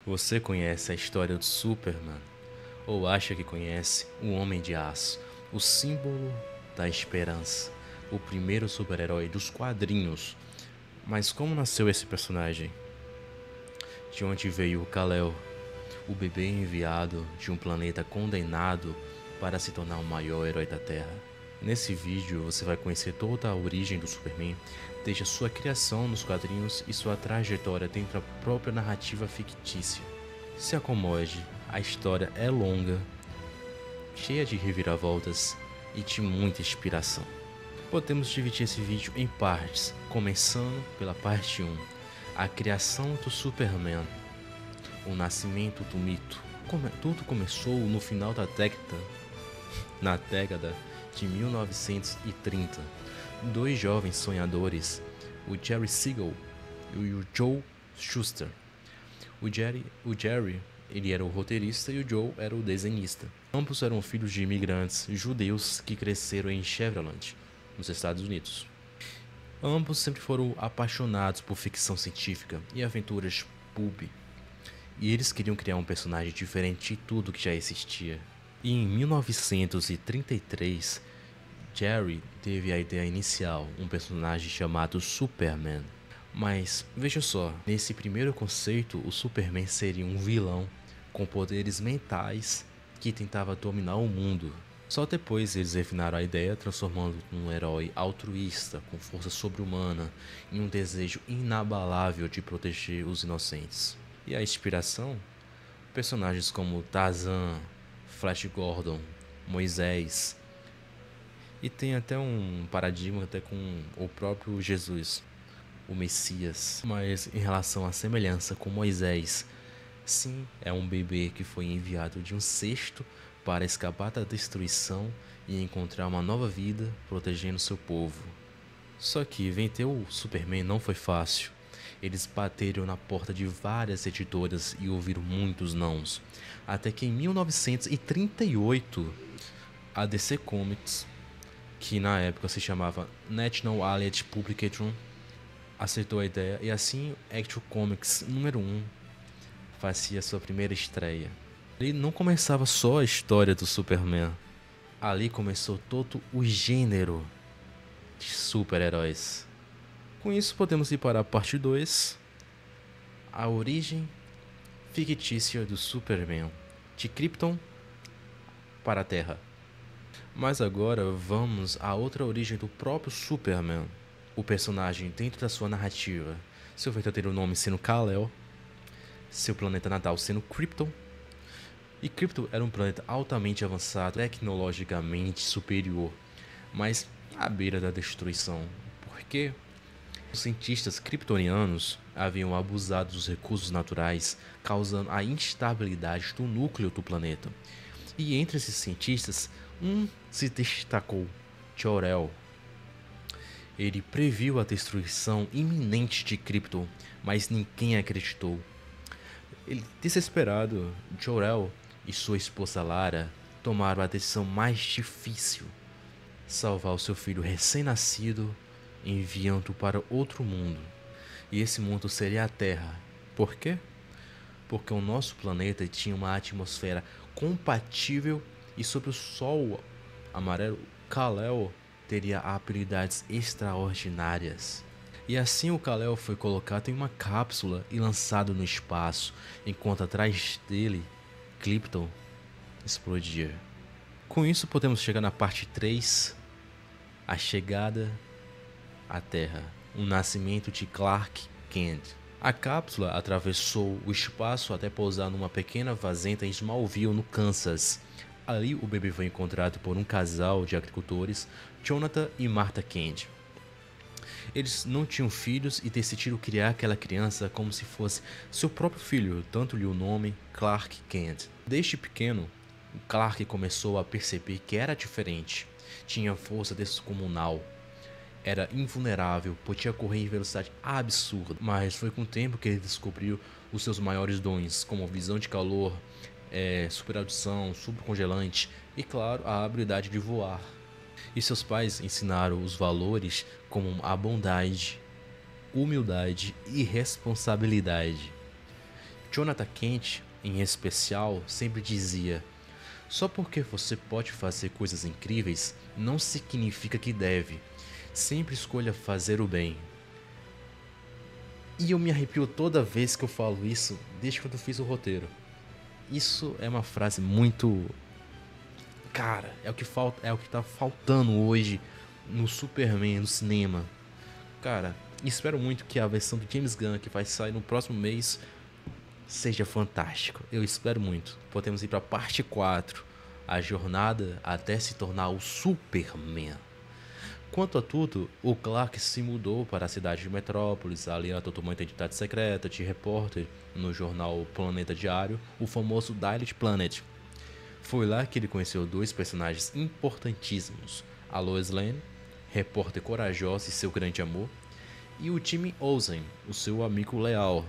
Você conhece a história do Superman? Ou acha que conhece o Homem de Aço, o símbolo da esperança, o primeiro super-herói dos quadrinhos? Mas como nasceu esse personagem? De onde veio o Kal-El, o bebê enviado de um planeta condenado para se tornar o maior herói da Terra? Nesse vídeo você vai conhecer toda a origem do Superman, desde a sua criação nos quadrinhos e sua trajetória dentro da própria narrativa fictícia. Se acomode, a história é longa, cheia de reviravoltas e de muita inspiração. Podemos dividir esse vídeo em partes, começando pela parte 1, a criação do Superman, o nascimento do mito. Tudo começou no final da década de 1930. Dois jovens sonhadores, o Jerry Siegel e o Joe Shuster. O Jerry, ele era o roteirista e o Joe era o desenhista. Ambos eram filhos de imigrantes judeus que cresceram em Chevrolet, nos Estados Unidos. Ambos sempre foram apaixonados por ficção científica e aventuras pulp. E eles queriam criar um personagem diferente de tudo que já existia. E em 1933, Jerry teve a ideia inicial, um personagem chamado Superman. Mas veja só, nesse primeiro conceito, o Superman seria um vilão com poderes mentais que tentava dominar o mundo. Só depois eles refinaram a ideia, transformando num herói altruísta, com força sobre-humana e um desejo inabalável de proteger os inocentes. E a inspiração? Personagens como Tarzan, Flash Gordon, Moisés. E tem até um paradigma até com o próprio Jesus, o Messias. Mas em relação à semelhança com Moisés, sim, é um bebê que foi enviado de um cesto para escapar da destruição e encontrar uma nova vida protegendo seu povo. Só que vender o Superman não foi fácil. Eles bateram na porta de várias editoras e ouviram muitos nãos. Até que em 1938, a DC Comics, que na época se chamava National Allied Publication, aceitou a ideia e assim Action Comics número 1 fazia sua primeira estreia. Ali não começava só a história do Superman, ali começou todo o gênero de super-heróis. Com isso podemos ir para a parte 2, a origem fictícia do Superman, de Krypton para a Terra. Mas agora vamos à outra origem do próprio Superman, o personagem dentro da sua narrativa, seu verdadeiro nome sendo Kal-El, seu planeta natal sendo Krypton. E Krypton era um planeta altamente avançado, tecnologicamente superior, mas à beira da destruição. Por quê? Os cientistas kryptonianos haviam abusado dos recursos naturais, causando a instabilidade do núcleo do planeta. E entre esses cientistas, um se destacou, Jor-El. Ele previu a destruição iminente de Krypton, mas ninguém acreditou. Ele, desesperado, Jor-El e sua esposa Lara tomaram a decisão mais difícil: salvar o seu filho recém-nascido, enviando-o para outro mundo. E esse mundo seria a Terra. Por quê? Porque o nosso planeta tinha uma atmosfera compatível e sobre o Sol amarelo, Kal-El teria habilidades extraordinárias. E assim o Kal-El foi colocado em uma cápsula e lançado no espaço, enquanto atrás dele, Krypton explodia. Com isso podemos chegar na parte 3, a chegada à Terra, o nascimento de Clark Kent. A cápsula atravessou o espaço até pousar numa pequena fazenda em Smallville, no Kansas. Ali o bebê foi encontrado por um casal de agricultores, Jonathan e Martha Kent. Eles não tinham filhos e decidiram criar aquela criança como se fosse seu próprio filho, dando-lhe o nome Clark Kent. Desde pequeno, Clark começou a perceber que era diferente. Tinha força descomunal, era invulnerável, podia correr em velocidade absurda. Mas foi com o tempo que ele descobriu os seus maiores dons, como visão de calor, super audição, subcongelante e, claro, a habilidade de voar. E seus pais ensinaram os valores como a bondade, humildade e responsabilidade. Jonathan Kent, em especial, sempre dizia: só porque você pode fazer coisas incríveis, não significa que deve. Sempre escolha fazer o bem. E eu me arrepio toda vez que eu falo isso, desde quando eu fiz o roteiro. Isso é uma frase muito... Cara, é o que falta, é o que tá faltando hoje no Superman, no cinema. Cara, espero muito que a versão do James Gunn, que vai sair no próximo mês, seja fantástico. Eu espero muito. Podemos ir pra parte 4, a jornada até se tornar o Superman. Quanto a tudo, o Clark se mudou para a cidade de Metrópolis, ali ela adotou uma identidade secreta de repórter no jornal Planeta Diário, o famoso Daily Planet. Foi lá que ele conheceu dois personagens importantíssimos, a Lois Lane, repórter corajosa e seu grande amor, e o Jimmy Olsen, o seu amigo leal.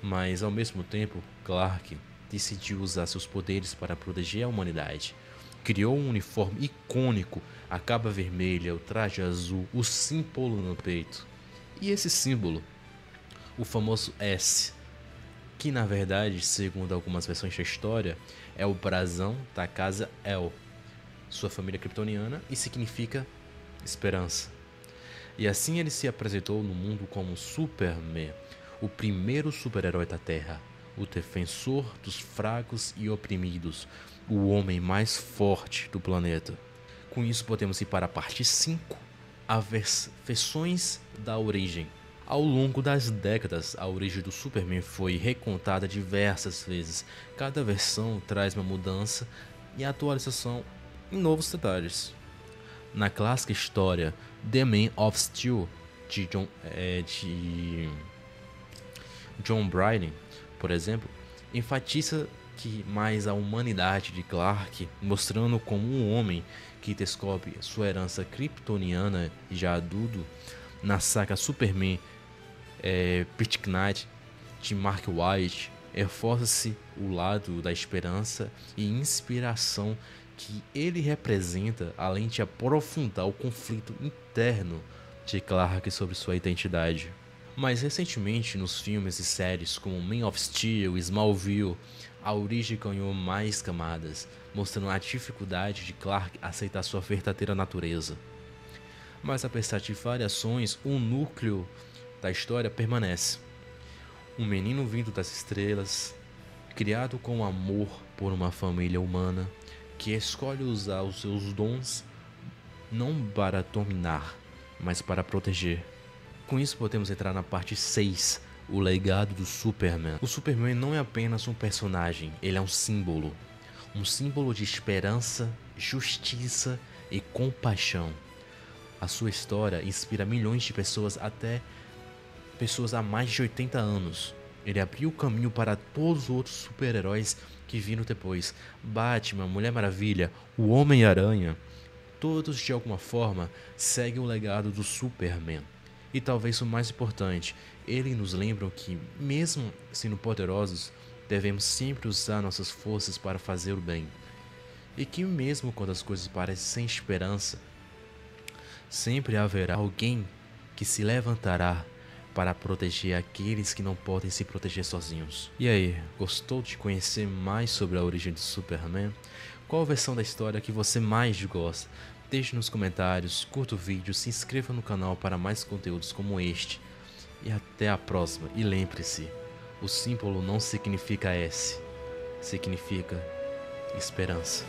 Mas ao mesmo tempo, Clark decidiu usar seus poderes para proteger a humanidade. Criou um uniforme icônico, a capa vermelha, o traje azul, o símbolo no peito. E esse símbolo, o famoso S, que na verdade, segundo algumas versões da história, é o brasão da casa El, sua família kryptoniana, e significa esperança. E assim ele se apresentou no mundo como Superman, o primeiro super-herói da Terra, o defensor dos fracos e oprimidos, o homem mais forte do planeta. Com isso podemos ir para a parte 5, as versões da origem. Ao longo das décadas, a origem do Superman foi recontada diversas vezes. Cada versão traz uma mudança e atualização em novos detalhes. Na clássica história The Man of Steel, de John Byrne, por exemplo, enfatiza que mais a humanidade de Clark, mostrando como um homem que descobre sua herança kryptoniana já adulto. Na saga Superman Pit Knight, de Mark White, reforça-se o lado da esperança e inspiração que ele representa, além de aprofundar o conflito interno de Clark sobre sua identidade. Mais recentemente, nos filmes e séries como Man of Steel e Smallville, a origem ganhou mais camadas, mostrando a dificuldade de Clark aceitar sua verdadeira natureza. Mas apesar de variações, o núcleo da história permanece. Um menino vindo das estrelas, criado com amor por uma família humana, que escolhe usar os seus dons não para dominar, mas para proteger. Com isso podemos entrar na parte 6, o legado do Superman. O Superman não é apenas um personagem, ele é um símbolo de esperança, justiça e compaixão. A sua história inspira milhões de pessoas, até pessoas há mais de 80 anos. Ele abriu o caminho para todos os outros super-heróis que viram depois. Batman, Mulher Maravilha, o Homem-Aranha, todos de alguma forma seguem o legado do Superman. E talvez o mais importante, eles nos lembram que, mesmo sendo poderosos, devemos sempre usar nossas forças para fazer o bem. E que mesmo quando as coisas parecem sem esperança, sempre haverá alguém que se levantará para proteger aqueles que não podem se proteger sozinhos. E aí, gostou de conhecer mais sobre a origem do Superman? Qual a versão da história que você mais gosta? Deixe nos comentários, curta o vídeo, se inscreva no canal para mais conteúdos como este. E até a próxima. E lembre-se, o símbolo não significa S, significa esperança.